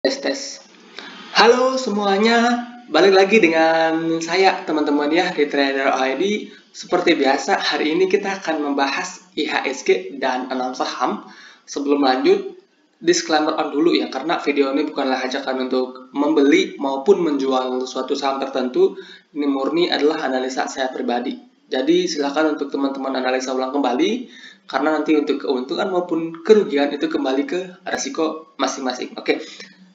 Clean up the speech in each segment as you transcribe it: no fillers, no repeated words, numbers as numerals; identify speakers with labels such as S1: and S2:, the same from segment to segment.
S1: Tes tes. Halo semuanya, balik lagi dengan saya teman-teman ya di Trader ID. Seperti biasa, hari ini kita akan membahas IHSG dan 6 saham. Sebelum lanjut, disclaimer on dulu ya, karena video ini bukanlah ajakan untuk membeli maupun menjual suatu saham tertentu. Ini murni adalah analisa saya pribadi. Jadi silakan untuk teman-teman analisa ulang kembali, karena nanti untuk keuntungan maupun kerugian itu kembali ke resiko masing-masing. Oke.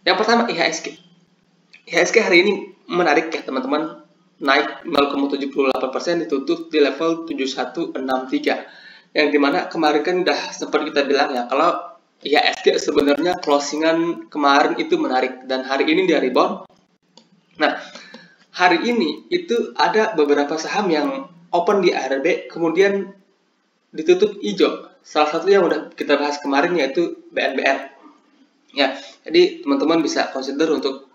S1: Yang pertama IHSG. IHSG hari ini menarik ya teman-teman, naik 0,78%, ditutup di level 7163. Yang dimana kemarin kan udah sempat kita bilang ya, kalau IHSG sebenarnya closingan kemarin itu menarik dan hari ini dia rebound. Nah, hari ini itu ada beberapa saham yang open di ARB kemudian ditutup hijau. Salah satu yang udah kita bahas kemarin yaitu BNBR. Ya, jadi teman-teman bisa consider untuk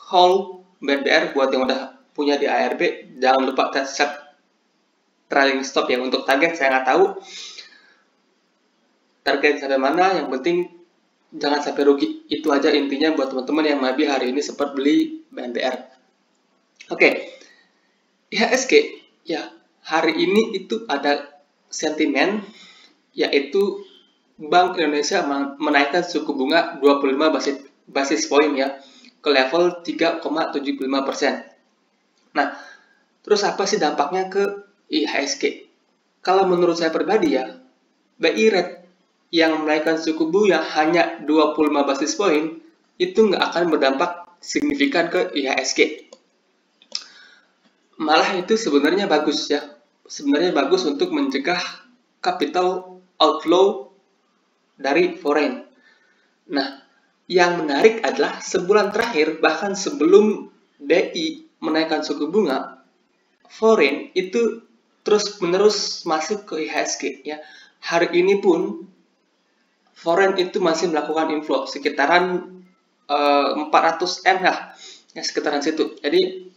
S1: hold BNBR buat yang udah punya di ARB. Jangan lupa set trailing stop ya. Untuk target saya nggak tahu target sampai mana, yang penting jangan sampai rugi. Itu aja intinya buat teman-teman yang maybe hari ini sempat beli BNBR. Oke, IHSG ya, hari ini itu ada sentimen yaitu Bank Indonesia menaikkan suku bunga 25 basis poin ya ke level 3,75%. Nah, terus apa sih dampaknya ke IHSG? Kalau menurut saya pribadi ya, BI rate yang menaikkan suku bunga hanya 25 basis poin itu nggak akan berdampak signifikan ke IHSG. Malah itu sebenarnya bagus ya. Sebenarnya bagus untuk mencegah capital outflow dari foreign. Nah, yang menarik adalah sebulan terakhir, bahkan sebelum BI menaikkan suku bunga, foreign itu terus-menerus masuk ke IHSG ya. Hari ini pun foreign itu masih melakukan inflow sekitaran 400 M lah, ya sekitaran situ. Jadi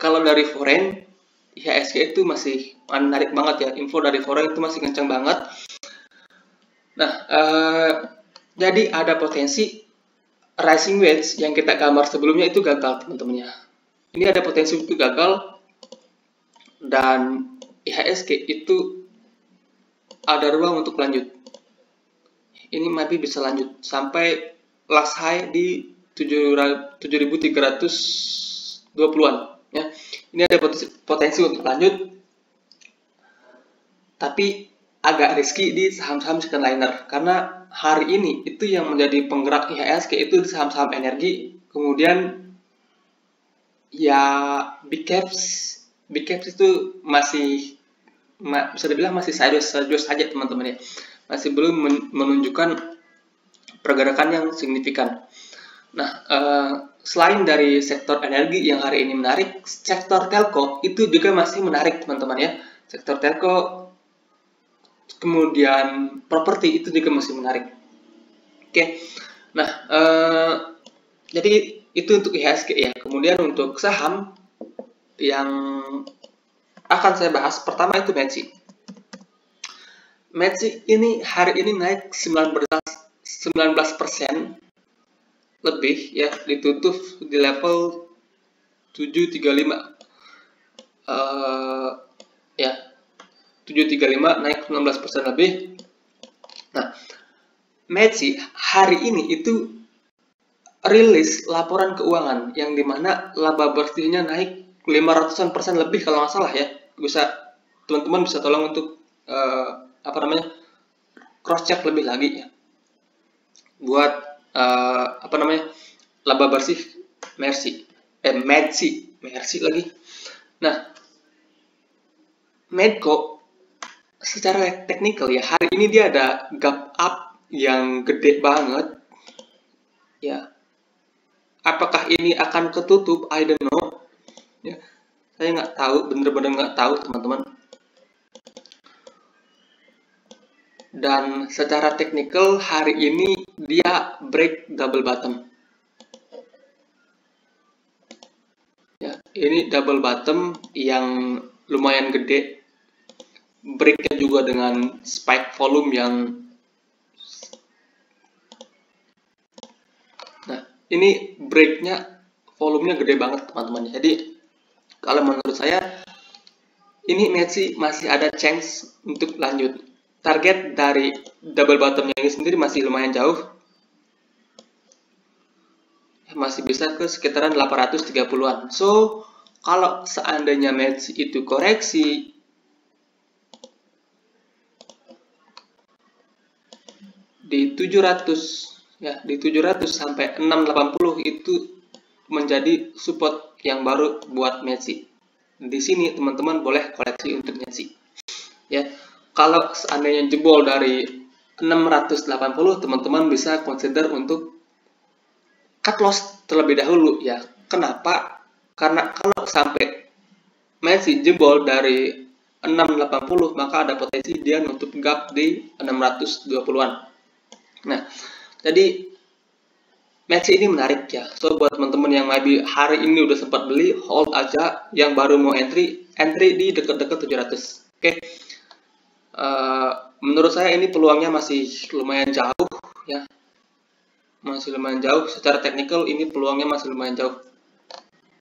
S1: kalau dari foreign, IHSG itu masih menarik banget ya. Info dari foreign itu masih kencang banget. Nah, jadi ada potensi rising wedge yang kita gambar sebelumnya itu gagal teman-teman ya. Ini ada potensi itu gagal dan IHSG itu ada ruang untuk lanjut. Ini masih bisa lanjut sampai last high di 7.320-an ya. Ini ada potensi untuk lanjut, tapi agak risky di saham-saham second liner karena hari ini itu yang menjadi penggerak IHSG itu di saham-saham energi, kemudian ya big caps itu masih bisa dibilang masih sideways saja teman-teman ya, masih belum menunjukkan pergerakan yang signifikan. Nah, selain dari sektor energi yang hari ini menarik, sektor telco itu juga masih menarik teman-teman ya. Sektor telco kemudian properti itu juga masih menarik. Oke, nah jadi itu untuk IHSG ya. Kemudian untuk saham yang akan saya bahas pertama itu Metsi. Metsi ini hari ini naik 19% lebih ya, ditutup di level 735 ya, 735 naik 19% lebih. Nah, Metsi hari ini itu rilis laporan keuangan yang dimana laba bersihnya naik 500% lebih kalau nggak salah ya. Bisa teman-teman bisa tolong untuk cross check lebih lagi ya buat laba bersih Metsi lagi. Nah, Medco secara teknikal ya, hari ini dia ada gap up yang gede banget ya. Apakah ini akan ketutup? I don't know ya, saya nggak tahu, bener-bener nggak tahu teman-teman. Dan secara teknikal hari ini dia break double bottom ya. Ini double bottom yang lumayan gede, breaknya juga dengan spike volume yang ini breaknya volumenya gede banget teman-teman. Jadi kalau menurut saya ini Messi masih ada chance untuk lanjut. Target dari double bottomnya ini sendiri masih lumayan jauh, masih bisa ke sekitaran 830-an. So kalau seandainya Messi itu koreksi di 700 ya, di 700 sampai 680 itu menjadi support yang baru buat Messi. Di sini teman-teman boleh koleksi untuk Messi. Ya, kalau seandainya jebol dari 680, teman-teman bisa consider untuk cut loss terlebih dahulu ya. Kenapa? Karena kalau sampai Messi jebol dari 680, maka ada potensi dia nutup gap di 620-an. Nah, jadi Messi ini menarik ya. So buat teman-teman yang maybe hari ini udah sempat beli, hold aja. Yang baru mau entry di dekat-dekat 700. Oke. Menurut saya ini peluangnya masih lumayan jauh ya. Masih lumayan jauh. Secara teknikal ini peluangnya masih lumayan jauh.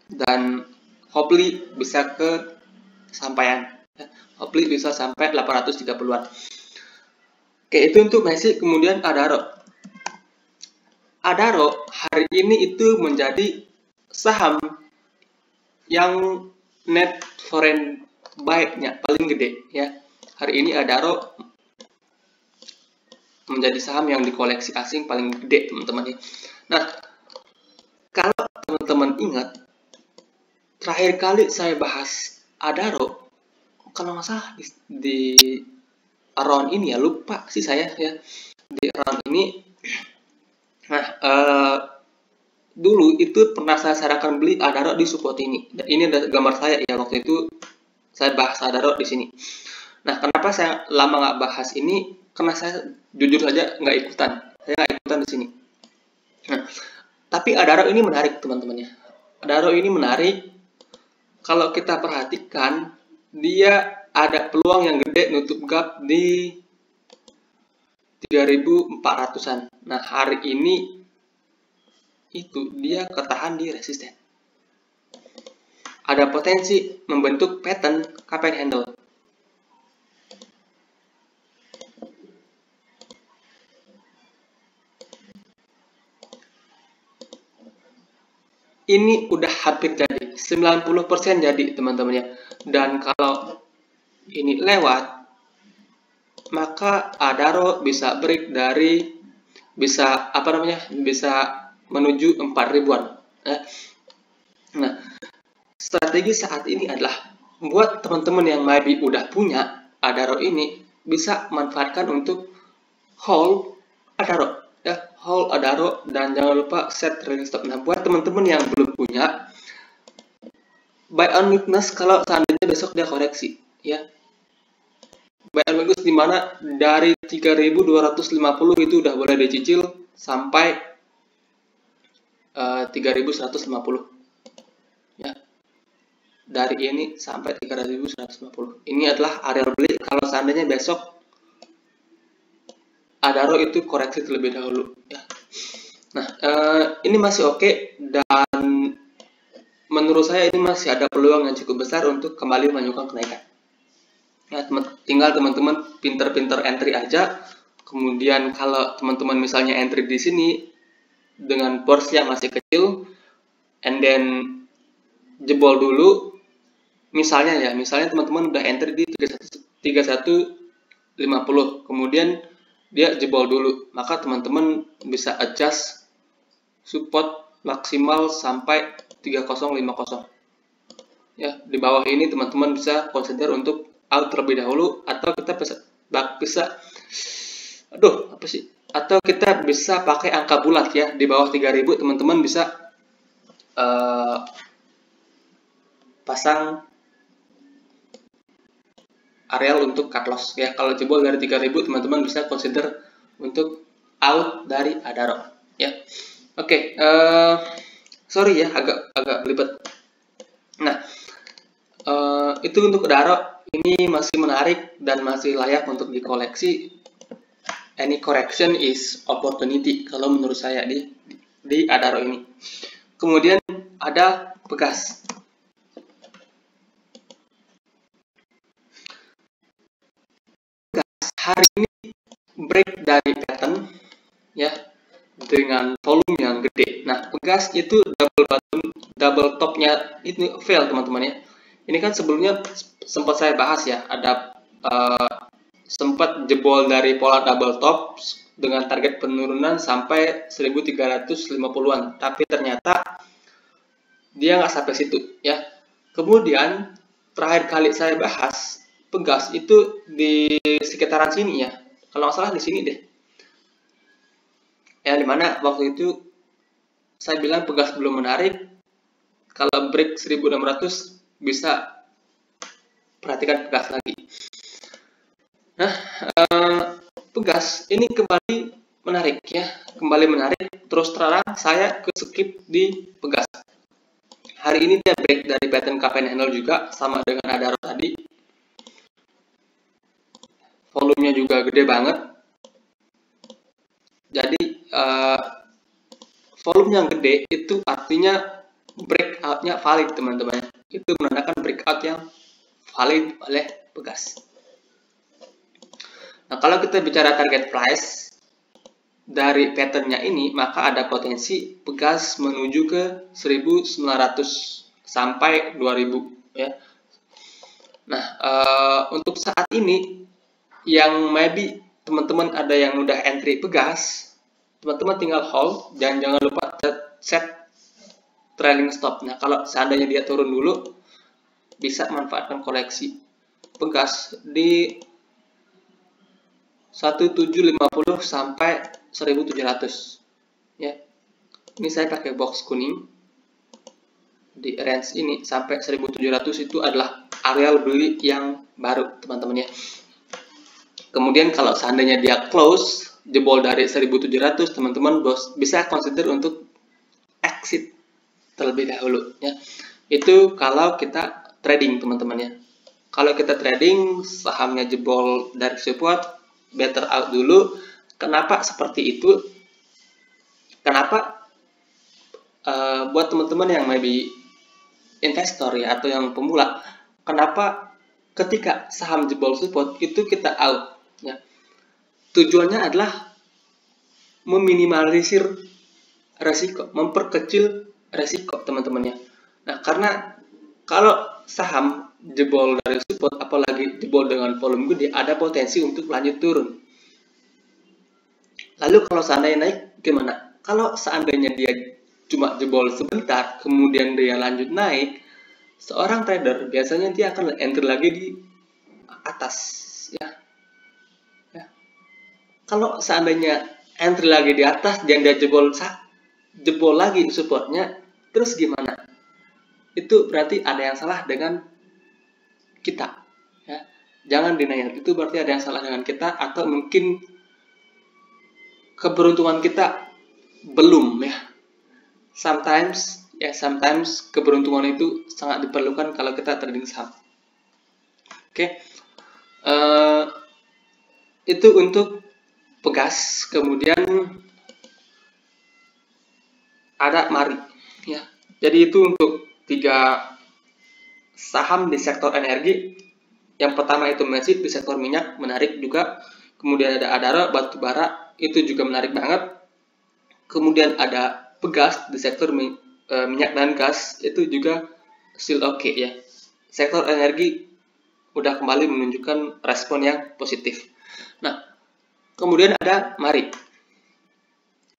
S1: Dan hopefully bisa ke sampaian. Hopefully bisa sampai 830-an. Oke, itu untuk Messi. Kemudian Adaro hari ini itu menjadi saham yang net foreign buy-nya paling gede ya. Hari ini Adaro menjadi saham yang dikoleksi asing paling gede teman-teman ya. Nah, kalau teman-teman ingat terakhir kali saya bahas Adaro, kalau nggak salah di round ini ya, lupa sih saya ya, di round ini. Nah, dulu itu pernah saya sarankan beli Adaro di support ini. Dan ini ada gambar saya ya, waktu itu saya bahas Adaro di sini. Nah, kenapa saya lama nggak bahas ini? Karena saya jujur saja nggak ikutan. Saya nggak ikutan di sini. Nah, tapi Adaro ini menarik teman-teman ya. Adaro ini menarik. Kalau kita perhatikan, dia ada peluang yang gede nutup gap di 3.400-an. Nah, hari ini itu dia ketahan di resisten. Ada potensi membentuk pattern cup and handle. Ini udah hampir jadi, 90% jadi teman-teman ya. Dan kalau ini lewat, maka Adaro bisa break dari, bisa menuju 4.000-an. Nah, strategi saat ini adalah buat teman-teman yang maybe udah punya Adaro ini, bisa manfaatkan untuk hold Adaro ya, hold Adaro, dan jangan lupa set trailing stop. Nah, buat teman-teman yang belum punya, buy on weakness kalau seandainya besok dia koreksi ya. Buy on weakness dimana dari 3.250 itu udah boleh dicicil sampai 3.150 ya. Dari ini sampai 3.150. Ini adalah area beli kalau seandainya besok Adaro itu koreksi terlebih dahulu ya. Nah, ini masih oke, dan menurut saya ini masih ada peluang yang cukup besar untuk kembali menunjukkan kenaikan. Ya, tinggal teman-teman pinter-pinter entry aja. Kemudian kalau teman-teman misalnya entry di sini dengan porsi yang masih kecil, and then jebol dulu, misalnya teman-teman udah entry di 3150, kemudian dia jebol dulu, maka teman-teman bisa adjust support maksimal sampai 3050 ya. Di bawah ini teman-teman bisa consider untuk out terlebih dahulu, atau kita bisa pakai angka bulat ya. Di bawah 3000 teman-teman bisa pasang areal untuk cut loss ya. Kalau jebol dari 3000 teman-teman bisa consider untuk out dari Adaro ya. Oke, sorry ya, agak belibet. Nah, itu untuk Adaro. Ini masih menarik dan masih layak untuk dikoleksi. Any correction is opportunity kalau menurut saya di Adaro ini. Kemudian ada Pegas. Hari ini break dari pattern ya dengan volume yang gede. Nah, Pegas itu double topnya itu fail teman-teman ya. Ini kan sebelumnya sempat saya bahas ya, ada sempat jebol dari pola double top dengan target penurunan sampai 1350-an, tapi ternyata dia nggak sampai situ ya. Kemudian terakhir kali saya bahas Pegas itu di sekitaran sini ya, kalau nggak salah di sini deh ya, dimana waktu itu saya bilang Pegas belum menarik. Kalau break 1600 bisa perhatikan Pegas lagi. Nah, Pegas ini kembali menarik ya, kembali menarik. Terus terang saya ke skip di Pegas. Hari ini dia break dari pattern cup and handle juga, sama dengan Adaro tadi. Volumenya juga gede banget. Jadi volume yang gede itu artinya breakout-nya valid teman-teman. Itu menandakan breakout yang valid oleh Pegas. Nah, kalau kita bicara target price dari patternnya ini, maka ada potensi Pegas menuju ke 1900 sampai 2000 ya. Nah, untuk saat ini yang maybe teman-teman ada yang udah entry Pegas, teman-teman tinggal hold dan jangan lupa set trailing stop. Nah, kalau seandainya dia turun dulu, bisa manfaatkan koleksi Pegas di 1750 sampai 1700 ya. Ini saya pakai box kuning di range ini sampai 1700 itu adalah area beli yang baru teman-teman ya. Kemudian kalau seandainya dia close jebol dari 1700, teman-teman bisa consider untuk exit terlebih dahulu ya. Itu kalau kita trading teman-teman ya. Kalau kita trading sahamnya jebol dari support, better out dulu. Kenapa seperti itu? Kenapa? Buat teman-teman yang maybe investor ya atau yang pemula, kenapa ketika saham jebol support itu kita out ya? Tujuannya adalah meminimalisir resiko, memperkecil resiko teman-teman ya. Nah, karena kalau saham jebol dari support, apalagi jebol dengan volume gede, ada potensi untuk lanjut turun. Lalu kalau seandainya naik gimana? Kalau seandainya dia cuma jebol sebentar, kemudian dia lanjut naik, seorang trader biasanya dia akan enter lagi di atas ya. Kalau seandainya entry lagi di atas dan dia jebol lagi supportnya, terus gimana? Itu berarti ada yang salah dengan kita ya. Jangan denial, itu berarti ada yang salah dengan kita, atau mungkin keberuntungan kita belum ya. Sometimes keberuntungan itu sangat diperlukan kalau kita trading saham. Oke. Itu untuk Pegas. Kemudian ada Mari ya. Jadi itu untuk 3 saham di sektor energi. Yang pertama itu Messi di sektor minyak, menarik juga. Kemudian ada Adaro, batubara, itu juga menarik banget. Kemudian ada Pegas di sektor minyak dan gas, itu juga still oke ya. Sektor energi udah kembali menunjukkan respon yang positif. Nah, kemudian ada Mari.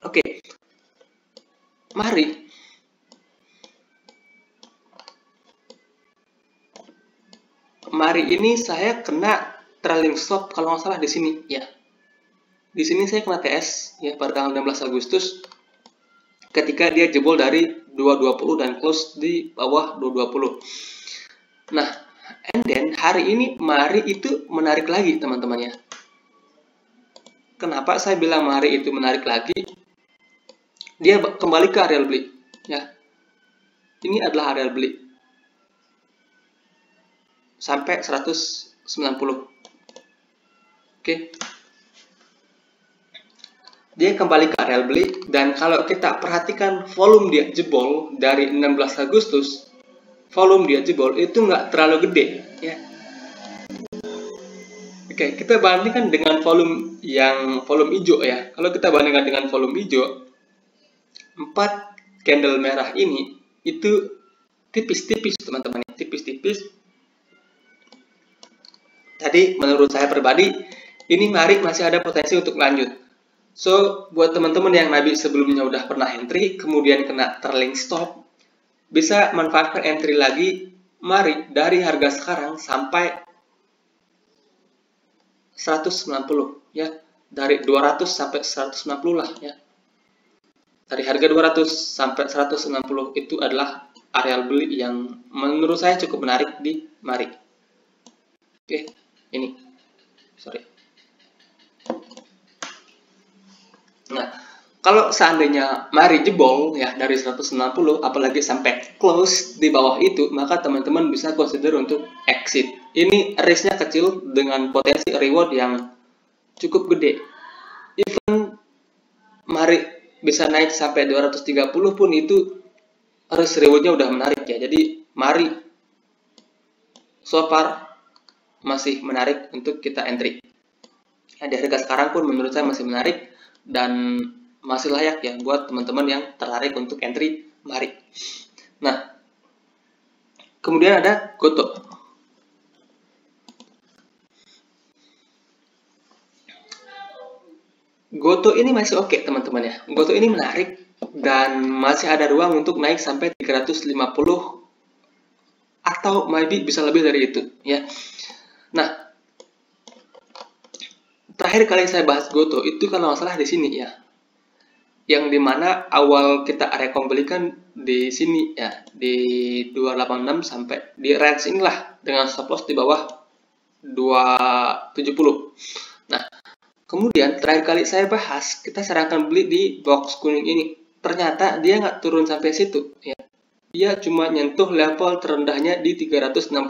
S1: Oke. Mari ini saya kena trailing stop kalau nggak salah di sini ya. Di sini saya kena TS ya pada tanggal 16 Agustus ketika dia jebol dari 220 dan close di bawah 220. Nah, and then hari ini Mari itu menarik lagi teman-teman ya. Kenapa saya bilang Mari itu menarik lagi? Dia kembali ke area beli ya. Ini adalah area beli sampai 190. Oke. dia kembali ke area beli, dan kalau kita perhatikan volume dia jebol dari 16 Agustus, volume dia jebol itu nggak terlalu gede ya. Oke, kita bandingkan dengan volume hijau ya. Kalau kita bandingkan dengan volume hijau, 4 candle merah ini itu tipis-tipis teman-teman, tipis-tipis. Jadi menurut saya pribadi, ini mari masih ada potensi untuk lanjut. So, buat teman-teman yang nabi sebelumnya udah pernah entry, kemudian kena trailing stop, bisa manfaatkan entry lagi, mari dari harga sekarang sampai 190 ya, dari 200 sampai 190 lah ya. Dari harga 200 sampai 190 itu adalah area beli yang menurut saya cukup menarik di mari. Oke, ini. Sorry. Nah, kalau seandainya mari jebol ya dari 190 apalagi sampai close di bawah itu, maka teman-teman bisa consider untuk exit. Ini risknya kecil dengan potensi reward yang cukup gede. Even mari bisa naik sampai 230 pun itu risk rewardnya udah menarik ya. Jadi mari so far masih menarik untuk kita entry. Ya, di harga sekarang pun menurut saya masih menarik dan masih layak ya buat teman-teman yang tertarik untuk entry mari. Nah, kemudian ada Gotoh. Gotoh ini masih oke teman-teman ya. Gotoh ini menarik dan masih ada ruang untuk naik sampai 350 atau maybe bisa lebih dari itu ya. Nah, terakhir kali saya bahas Gotoh itu kalau nggak salah di sini ya, yang dimana awal kita rekombelikan di sini ya, di 286 sampai di range inilah dengan stop loss di bawah 270. Nah, kemudian terakhir kali saya bahas, kita sarankan beli di box kuning ini. Ternyata dia nggak turun sampai situ ya. Dia cuma nyentuh level terendahnya di 316.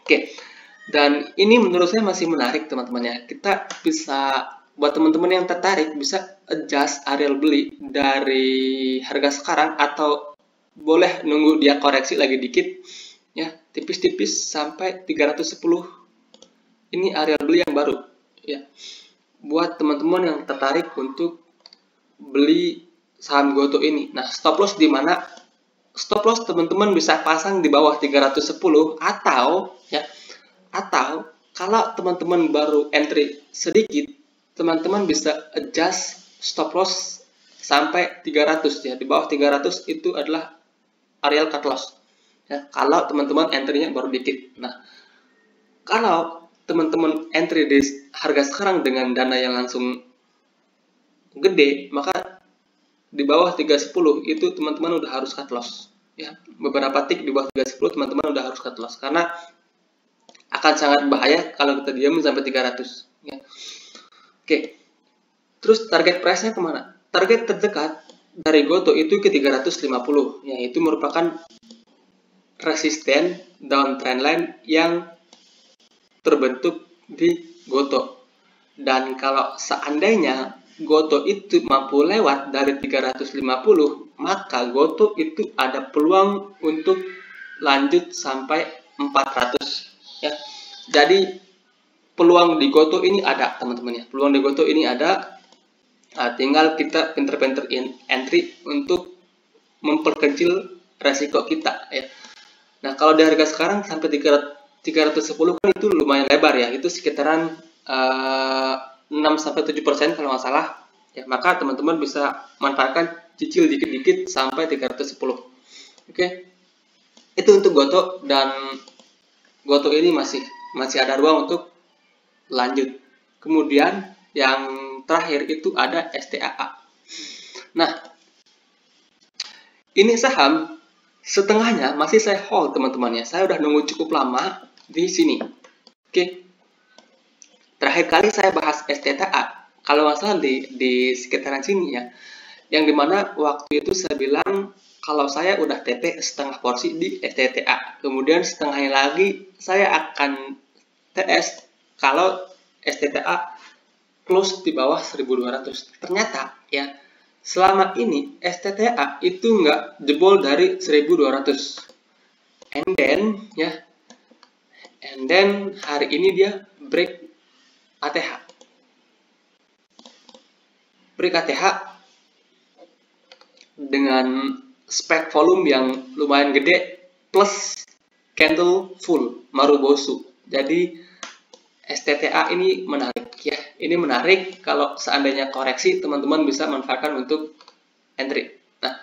S1: Oke. Dan ini menurut saya masih menarik teman-teman ya. Kita bisa, buat teman-teman yang tertarik, bisa adjust area beli dari harga sekarang atau boleh nunggu dia koreksi lagi dikit ya, tipis-tipis sampai 310. Ini area beli yang baru ya. Buat teman-teman yang tertarik untuk beli saham Gotoh ini. Nah, stop loss di mana? Stop loss teman-teman bisa pasang di bawah 310 atau ya, atau kalau teman-teman baru entry sedikit, teman-teman bisa adjust stop loss sampai 300 ya. Di bawah 300 itu adalah area cut loss. Ya, kalau teman-teman entry-nya baru dikit. Nah, kalau teman-teman entry di harga sekarang dengan dana yang langsung gede, maka di bawah 310 itu teman-teman udah harus cut loss. Ya, beberapa tick di bawah 310 teman-teman udah harus cut loss karena akan sangat bahaya kalau kita diam sampai 300 ya. Oke. Terus target price-nya kemana? Target terdekat dari Gotoh itu ke 350 ya, itu merupakan resisten downtrend line yang terbentuk di Gotoh. Dan kalau seandainya Gotoh itu mampu lewat dari 350, maka Gotoh itu ada peluang untuk lanjut sampai 400 ya. Jadi peluang di Gotoh ini ada teman-teman ya. Peluang di Gotoh ini ada. Nah, tinggal kita pinter-pinter entry untuk memperkecil resiko kita ya. Nah, kalau di harga sekarang sampai 310 kan itu lumayan lebar ya. Itu sekitaran 6-7% kalau nggak salah ya. Maka teman-teman bisa manfaatkan cicil dikit-dikit sampai 310. Oke. Itu untuk Gotoh, dan Gotoh ini masih ada ruang untuk lanjut. Kemudian yang terakhir itu ada STAA. Nah, ini saham setengahnya masih saya hold teman-teman ya. Saya udah nunggu cukup lama di sini. Oke. Terakhir kali saya bahas STAA, kalau nggak salah di sekitaran sini ya. Yang dimana waktu itu saya bilang kalau saya udah TP setengah porsi di STTA. Kemudian setengahnya lagi saya akan TS kalau STTA close di bawah 1200. Ternyata ya, selama ini STTA itu nggak jebol dari 1200. And then hari ini dia break ATH. Break ATH dengan spek volume yang lumayan gede plus candle full Marubosu. Jadi STTA ini menarik ya. Ini menarik kalau seandainya koreksi, teman-teman bisa manfaatkan untuk entry. Nah,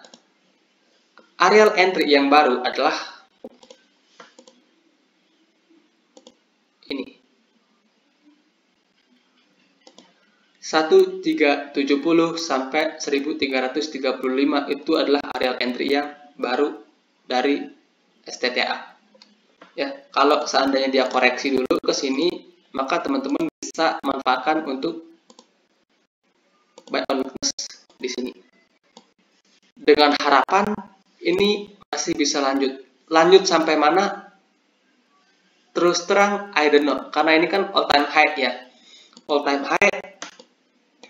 S1: areal entry yang baru adalah ini. 1370 sampai 1335 itu adalah areal entry yang baru dari STTA. Ya, kalau seandainya dia koreksi dulu ke sini, maka teman-teman bisa manfaatkan untuk buy on weakness di sini. Dengan harapan ini masih bisa lanjut. Lanjut sampai mana? Terus terang I don't know, karena ini kan all time high ya. All time high.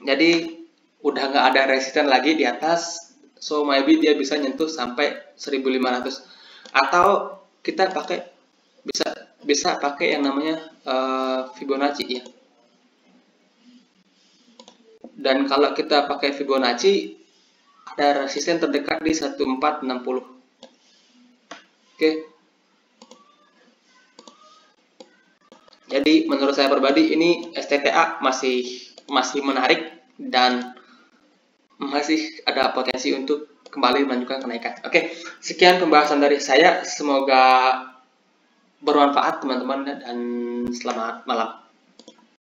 S1: Jadi udah nggak ada resisten lagi di atas, so maybe dia bisa nyentuh sampai 1500. Atau kita pakai bisa pakai yang namanya Fibonacci ya. Dan kalau kita pakai Fibonacci, ada resisten terdekat di 1460. Oke. Jadi menurut saya pribadi ini STTA masih menarik dan masih ada potensi untuk kembali melanjutkan kenaikan. Oke, sekian pembahasan dari saya. Semoga bermanfaat teman-teman dan selamat malam.